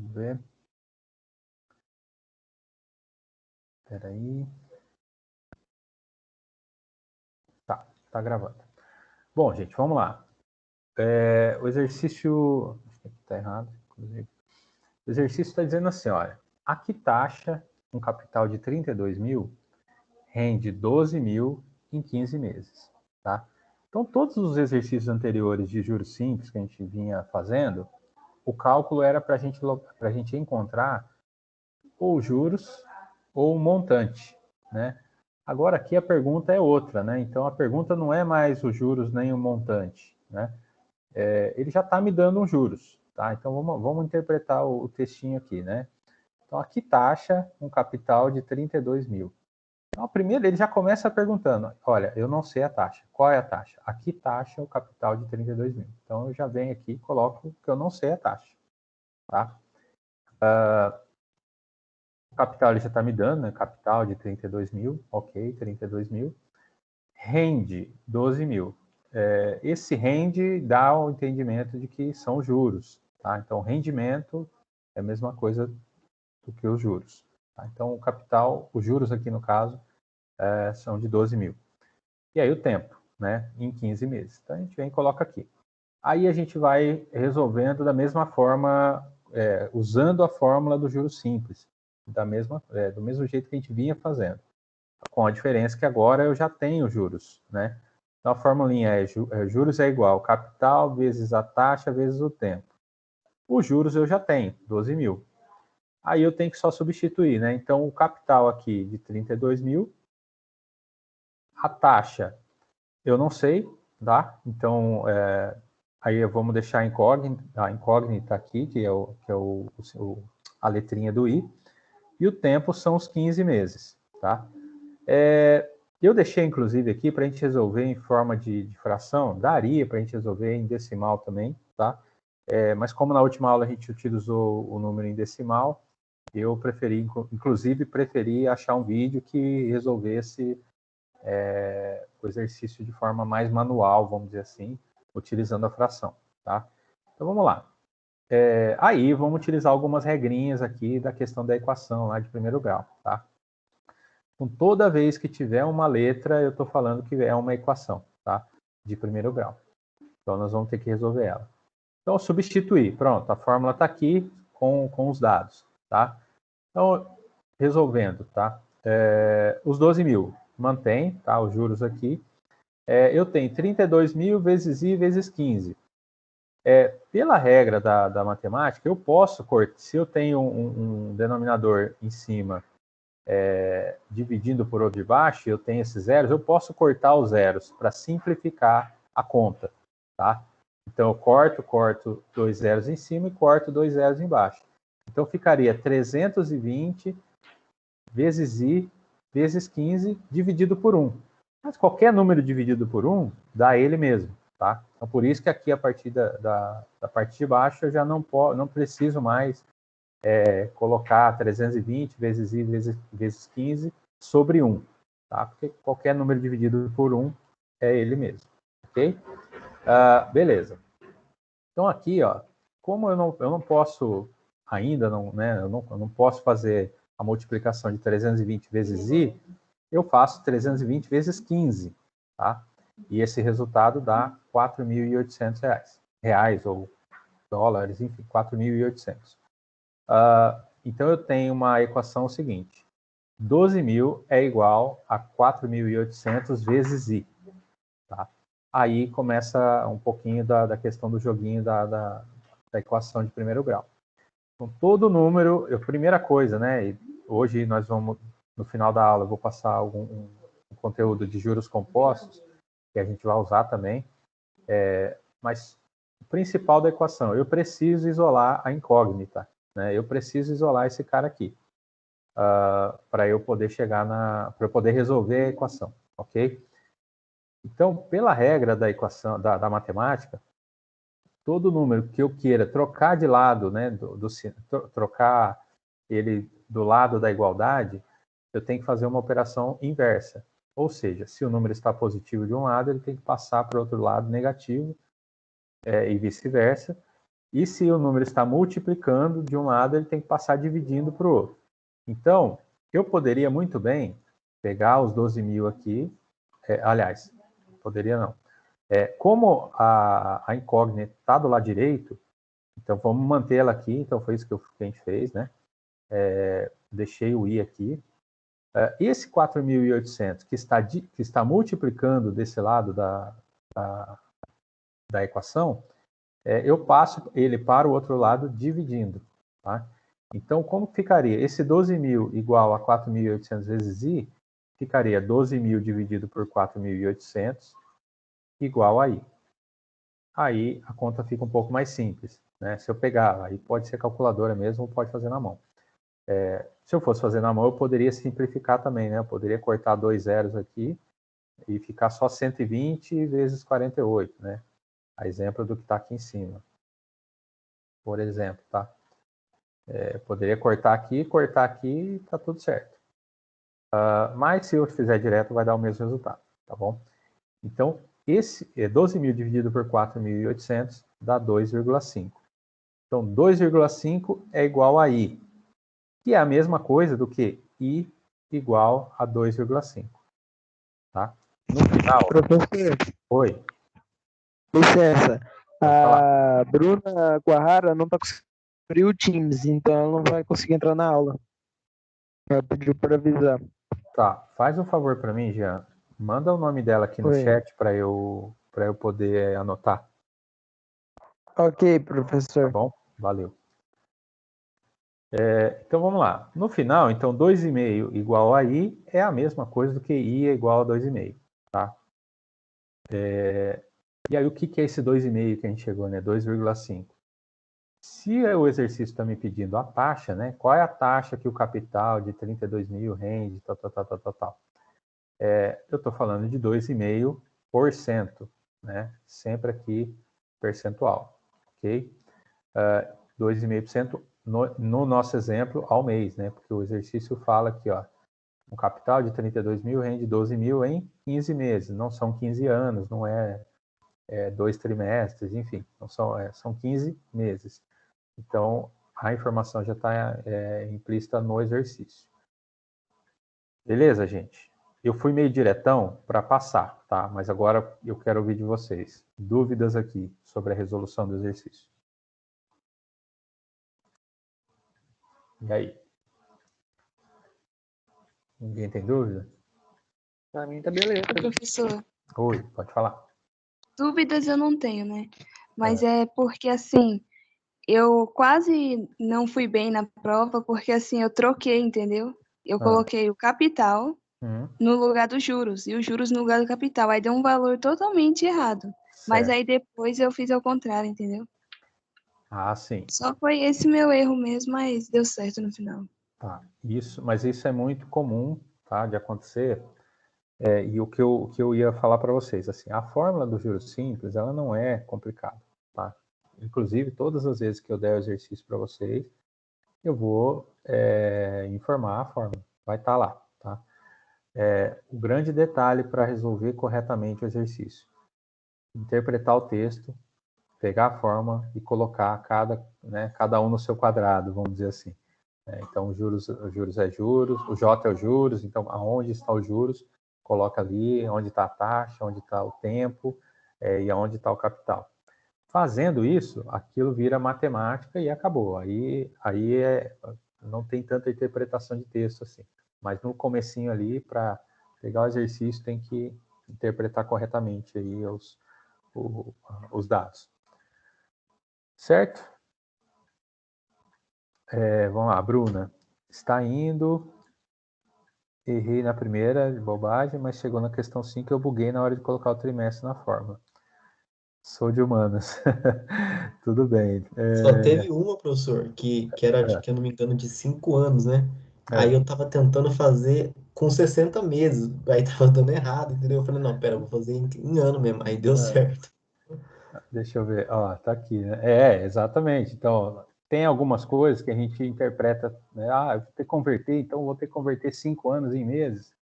Vamos ver. Espera aí. Tá gravando. Bom, gente, vamos lá. O exercício... Está errado, inclusive. O exercício está dizendo assim, olha, a que taxa um capital de 32 mil rende 12 mil em 15 meses, tá? Então, todos os exercícios anteriores de juros simples que a gente vinha fazendo, o cálculo era para a gente encontrar ou juros ou montante, né? Agora aqui a pergunta é outra, né? Então a pergunta não é mais os juros nem o montante, né? Ele já está me dando um juros, tá? Então vamos interpretar o textinho aqui, né? Então a que taxa um capital de 32 mil? Então, primeiro ele já começa perguntando, olha, eu não sei a taxa. Qual é a taxa? A que taxa o capital de 32 mil? Então eu já venho aqui e coloco que eu não sei a taxa, tá? O capital ele já está me dando, né? Capital de 32 mil, ok, 32 mil. Rende 12 mil. Esse rende dá o entendimento de que são juros, tá? Então, rendimento é a mesma coisa do que os juros. Tá? Então, o capital, os juros aqui no caso, são de 12 mil. E aí o tempo, né? Em 15 meses. Então, a gente vem e coloca aqui. Aí a gente vai resolvendo da mesma forma, usando a fórmula do juros simples, do mesmo jeito que a gente vinha fazendo, com a diferença que agora eu já tenho juros, né? Então a formulinha juros é igual capital vezes a taxa vezes o tempo. Os juros eu já tenho, 12 mil. Aí eu tenho que só substituir, né? Então o capital aqui de 32 mil, a taxa eu não sei, tá? Então aí vamos deixar a incógnita aqui, que é a letrinha do I, e o tempo são os 15 meses, tá? Eu deixei, inclusive, aqui para a gente resolver em forma de fração, daria para a gente resolver em decimal também, tá? Mas como na última aula a gente utilizou o número em decimal, eu preferi, inclusive, achar um vídeo que resolvesse o exercício de forma mais manual, vamos dizer assim, utilizando a fração, tá? Então, vamos lá. Aí, vamos utilizar algumas regrinhas aqui da questão da equação lá de primeiro grau, tá? Então, toda vez que tiver uma letra, eu estou falando que é uma equação, tá? De primeiro grau. Então, nós vamos ter que resolver ela. Então, substituir. Pronto, a fórmula está aqui com os dados, tá? Então, resolvendo, tá? Os 12 mil mantém, tá? Os juros aqui. Eu tenho 32 mil vezes I vezes 15. Pela regra da matemática, eu posso cortar, se eu tenho um denominador em cima dividindo por outro de baixo, eu tenho esses zeros, eu posso cortar os zeros para simplificar a conta, tá? Então eu corto 2 zeros em cima e corto 2 zeros embaixo. Então ficaria 320 vezes I vezes 15 dividido por 1. Mas qualquer número dividido por 1 dá ele mesmo, tá? Então por isso que aqui a partir da parte de baixo eu já não preciso mais colocar 320 vezes I vezes 15 sobre 1, tá? Porque qualquer número dividido por 1 é ele mesmo, ok? Beleza. Então aqui, ó, como eu não posso ainda, né, eu não posso fazer a multiplicação de 320 vezes I, eu faço 320 vezes 15, tá? E esse resultado dá R$ 4.800, reais ou dólares, enfim, 4.800. Então, eu tenho uma equação seguinte. 12 mil é igual a 4.800 vezes I. Tá? Aí começa um pouquinho da questão do joguinho da equação de primeiro grau. Então, todo número, primeira coisa, né? Hoje nós vamos, no final da aula, eu vou passar um conteúdo de juros compostos, que a gente vai usar também. Mas o principal da equação, eu preciso isolar a incógnita. Né? Eu preciso isolar esse cara aqui para eu poder para eu poder resolver a equação, ok? Então, pela regra da equação da matemática, todo número que eu queira trocar de lado, né, trocar ele do lado da igualdade, eu tenho que fazer uma operação inversa. Ou seja, se o número está positivo de um lado, ele tem que passar para o outro lado negativo, e vice-versa. E se o número está multiplicando de um lado, ele tem que passar dividindo para o outro. Então, eu poderia muito bem pegar os 12.000 aqui, aliás, poderia não. Como a incógnita está do lado direito, então vamos mantê-la aqui, então foi isso que a gente fez, né? Deixei o i aqui. Esse 4.800 que está multiplicando desse lado da equação, eu passo ele para o outro lado dividindo, tá? Então, como ficaria? Esse 12.000 igual a 4.800 vezes i, ficaria 12.000 dividido por 4.800 igual a i. Aí a conta fica um pouco mais simples, né? Se eu pegar, aí pode ser calculadora mesmo, ou pode fazer na mão. Se eu fosse fazer na mão, eu poderia simplificar também, né? Eu poderia cortar 2 zeros aqui e ficar só 120 vezes 48, né? A exemplo do que está aqui em cima. Por exemplo, tá? Poderia cortar aqui, e tá tudo certo. Mas se eu fizer direto, vai dar o mesmo resultado, tá bom? Então, esse 12.000 dividido por 4.800 dá 2,5. Então, 2,5 é igual a i, que é a mesma coisa do que i igual a 2,5. Tá? No final... Professor, Oi. licença. A Bruna Guarara não está conseguindo abrir o Teams, então ela não vai conseguir entrar na aula. Ela pediu para avisar. Tá, faz um favor para mim, Jean. Manda o nome dela aqui no Oi. chat para eu poder anotar. Ok, Tá professor. bom? Valeu. Então vamos lá. No final, então 2,5 igual a i é a mesma coisa do que i é igual a 2,5. Tá? E aí o que é esse 2,5 que a gente chegou, né? 2,5. Se o exercício está me pedindo a taxa, né? Qual é a taxa que o capital de 32.000 rende, tal. Eu estou falando de 2,5%, né? Sempre aqui percentual, ok? 2,5% no nosso exemplo ao mês, né? Porque o exercício fala aqui, ó, um capital de 32.000 rende 12.000 em 15 meses. Não são 15 anos, não é 2 trimestres, enfim, não são 15 meses. Então, a informação já está implícita no exercício. Beleza, gente? Eu fui meio diretão para passar, tá? Mas agora eu quero ouvir de vocês. Dúvidas aqui sobre a resolução do exercício. E aí? Ninguém tem dúvida? Para mim tá beleza. Professor, Oi, pode falar. dúvidas eu não tenho, né? Mas é porque, assim, eu quase não fui bem na prova, porque, assim, eu troquei, entendeu? Eu coloquei o capital no lugar dos juros, e os juros no lugar do capital. Aí deu um valor totalmente errado. Mas aí depois eu fiz ao contrário, entendeu? Ah, sim. Só foi esse meu erro mesmo, mas deu certo no final. Tá. Mas isso é muito comum, tá, de acontecer. E o que eu ia falar para vocês, assim, a fórmula do juros simples, ela não é complicada, tá? Inclusive, todas as vezes que eu der o exercício para vocês, eu vou informar a fórmula, vai estar lá, tá? O grande detalhe para resolver corretamente o exercício, interpretar o texto, pegar a fórmula e colocar cada um no seu quadrado, vamos dizer assim. Então, os juros é juros, o J é os juros, então, aonde está os juros, coloca ali onde está a taxa, onde está o tempo e aonde está o capital. Fazendo isso, aquilo vira matemática e acabou. Aí não tem tanta interpretação de texto assim. Mas no comecinho ali, para pegar o exercício, tem que interpretar corretamente aí os dados. Certo? Vamos lá, Bruna. Está indo. Errei na primeira, bobagem, mas chegou na questão 5 eu buguei na hora de colocar o trimestre na fórmula. Sou de humanas. Tudo bem. Só teve uma, professor, que era, que eu não me engano, de 5 anos, né? Aí eu tava tentando fazer com 60 meses, aí tava dando errado, entendeu? Eu falei, não, pera, eu vou fazer em ano mesmo. Aí deu certo. Deixa eu ver. Ó, tá aqui, né? Exatamente. Então, tem algumas coisas que a gente interpreta, né? Eu vou ter que converter, então vou ter que converter 5 anos em meses.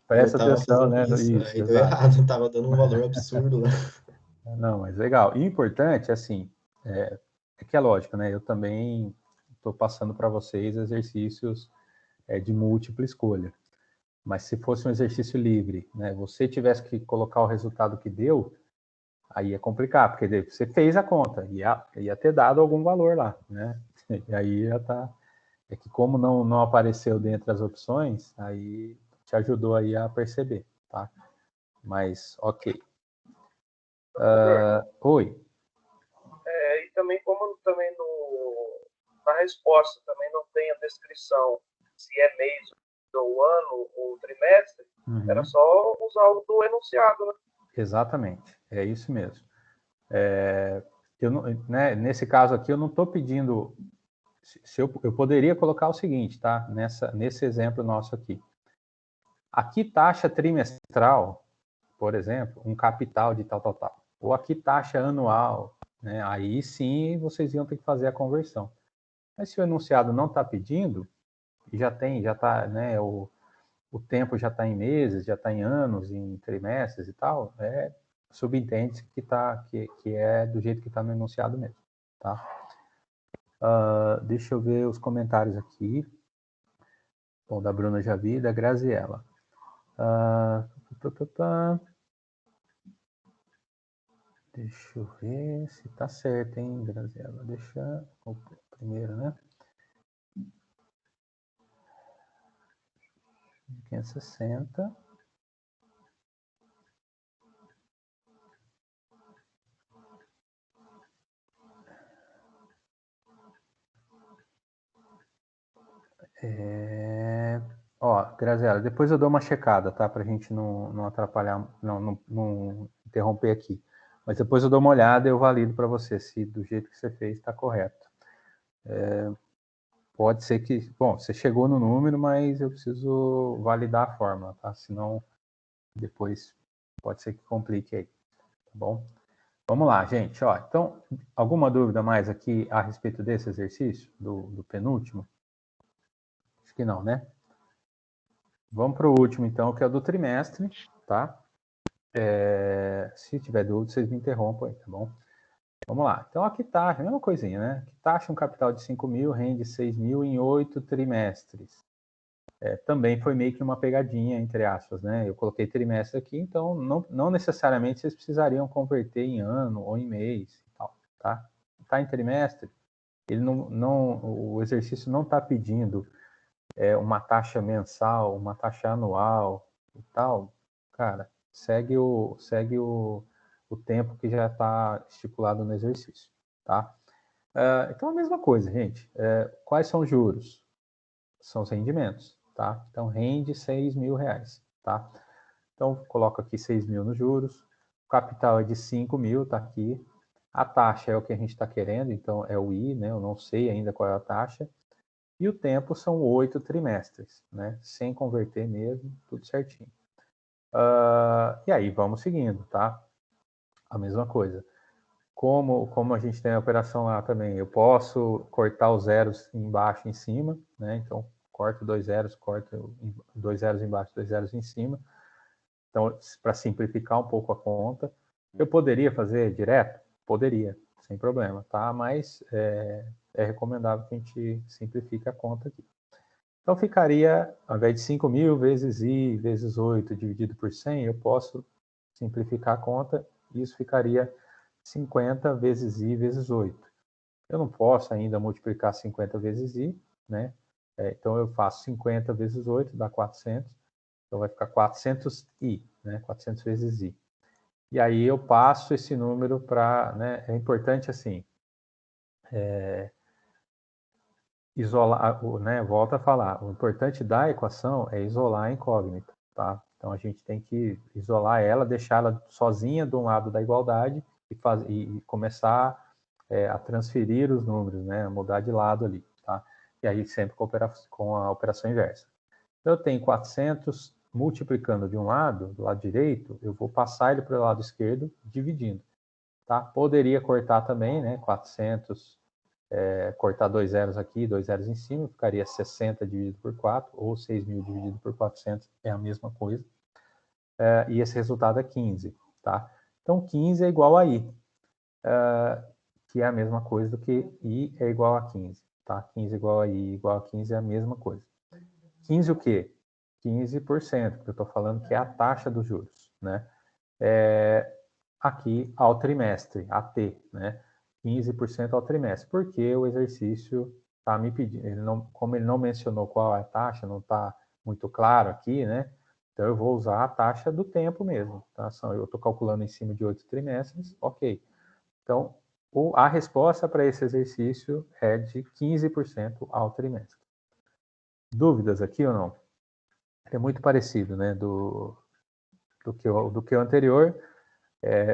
Presta Eu tava atenção, fazendo né? isso, Isso, aí deu exato. errado, tava dando um valor absurdo lá. Não, mas legal. E importante, assim, é que é lógico, né? Eu também estou passando para vocês exercícios de múltipla escolha. Mas se fosse um exercício livre, né? Você tivesse que colocar o resultado que deu, aí é complicado, porque você fez a conta, ia ter dado algum valor lá, né? E aí já tá... É que como não apareceu dentre as opções, aí te ajudou aí a perceber, tá? Mas, ok. Oi. E também, como também na resposta também não tem a descrição se é mês ou ano ou trimestre, era só usar o do enunciado, né? Exatamente, é isso mesmo. Né, nesse caso aqui, eu não estou pedindo... eu poderia colocar o seguinte, tá? Nesse exemplo nosso aqui. Aqui taxa trimestral, por exemplo, um capital de tal. Ou aqui taxa anual, né? Aí sim vocês iam ter que fazer a conversão. Mas se o enunciado não está pedindo, e já está, né? O tempo já está em meses, já está em anos, em trimestres e tal, subentende que é do jeito que está no enunciado mesmo, tá? Deixa eu ver os comentários aqui. Bom, da Bruna já vi, da Graziella. Deixa eu ver se tá certo, hein, Graziella. Deixa o primeiro, né? 560. Ó, Graziella, depois eu dou uma checada, tá? Pra gente não atrapalhar, não interromper aqui. Mas depois eu dou uma olhada e eu valido para você se do jeito que você fez está correto. Pode ser que... Bom, você chegou no número, mas eu preciso validar a fórmula, tá? Senão depois pode ser que complique aí, tá bom? Vamos lá, gente. Ó, então, alguma dúvida mais aqui a respeito desse exercício, do penúltimo? Acho que não, né? Vamos para o último, então, que é o do trimestre, tá? Se tiver dúvida, vocês me interrompam aí, tá bom? Vamos lá. Então, aqui taxa, a mesma coisinha, né? Aqui taxa um capital de 5 mil, rende 6 mil em 8 trimestres. Também foi meio que uma pegadinha, entre aspas, né? Eu coloquei trimestre aqui, então não necessariamente vocês precisariam converter em ano ou em mês e tal, tá? Tá em trimestre, o exercício não está pedindo uma taxa mensal, uma taxa anual e tal. Cara, segue o tempo que já está estipulado no exercício, tá? Então, a mesma coisa, gente. Quais são os juros? São os rendimentos, tá? Então, rende 6 mil reais, tá? Então, coloco aqui 6 mil nos juros. O capital é de 5 mil, tá aqui. A taxa é o que a gente está querendo, então é o I, né? Eu não sei ainda qual é a taxa. E o tempo são 8 trimestres, né? Sem converter mesmo, tudo certinho. E aí, vamos seguindo, tá? A mesma coisa. Como a gente tem a operação lá também, eu posso cortar os zeros embaixo e em cima, né? Então, corto 2 zeros, corto 2 zeros embaixo, 2 zeros em cima. Então, para simplificar um pouco a conta, eu poderia fazer direto? Poderia, sem problema, tá? Mas é recomendável que a gente simplifique a conta aqui. Então, ficaria, ao invés de 5 mil vezes I vezes 8 dividido por 100, eu posso simplificar a conta e isso ficaria 50 vezes I vezes 8. Eu não posso ainda multiplicar 50 vezes I, né? Então, eu faço 50 vezes 8, dá 400. Então, vai ficar 400I, né? 400 vezes I. E aí, eu passo esse número para... Né? É importante, assim, isolar, né? Volto a falar, o importante da equação é isolar a incógnita, tá? Então, a gente tem que isolar ela, deixá-la sozinha de um lado da igualdade e começar a transferir os números, né? Mudar de lado ali, tá? E aí, sempre com a operação inversa. Então, eu tenho 400 multiplicando de um lado, do lado direito, eu vou passar ele para o lado esquerdo, dividindo, tá? Poderia cortar também, né? 400, cortar 2 zeros aqui, 2 zeros em cima, ficaria 60 dividido por 4, ou 6 mil dividido por 400, é a mesma coisa. E esse resultado é 15, tá? Então, 15 é igual a I. que é a mesma coisa do que I é igual a 15, tá? 15 igual a I igual a 15 é a mesma coisa. 15 o quê? 15%, porque eu estou falando que é a taxa dos juros, né? Aqui ao trimestre, AT, né? 15% ao trimestre, porque o exercício está me pedindo, como ele não mencionou qual é a taxa, não está muito claro aqui, né? Então eu vou usar a taxa do tempo mesmo, tá? Eu estou calculando em cima de 8 trimestres, ok. Então, a resposta para esse exercício é de 15% ao trimestre. Dúvidas aqui ou não? É muito parecido, né, do que o anterior,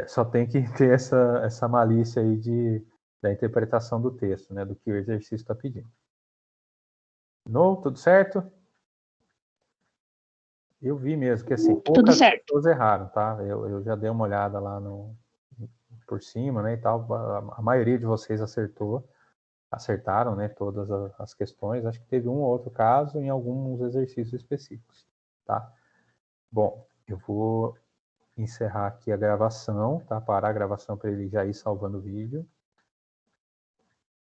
só tem que ter essa malícia aí da interpretação do texto, né, do que o exercício está pedindo. Tudo certo? Eu vi mesmo que assim, poucas pessoas erraram, tá? Eu já dei uma olhada lá por cima, né, e tal. A maioria de vocês acertaram, né, todas as questões. Acho que teve um ou outro caso em alguns exercícios específicos, tá? Bom, eu vou encerrar aqui a gravação, tá? Parar a gravação para ele já ir salvando o vídeo.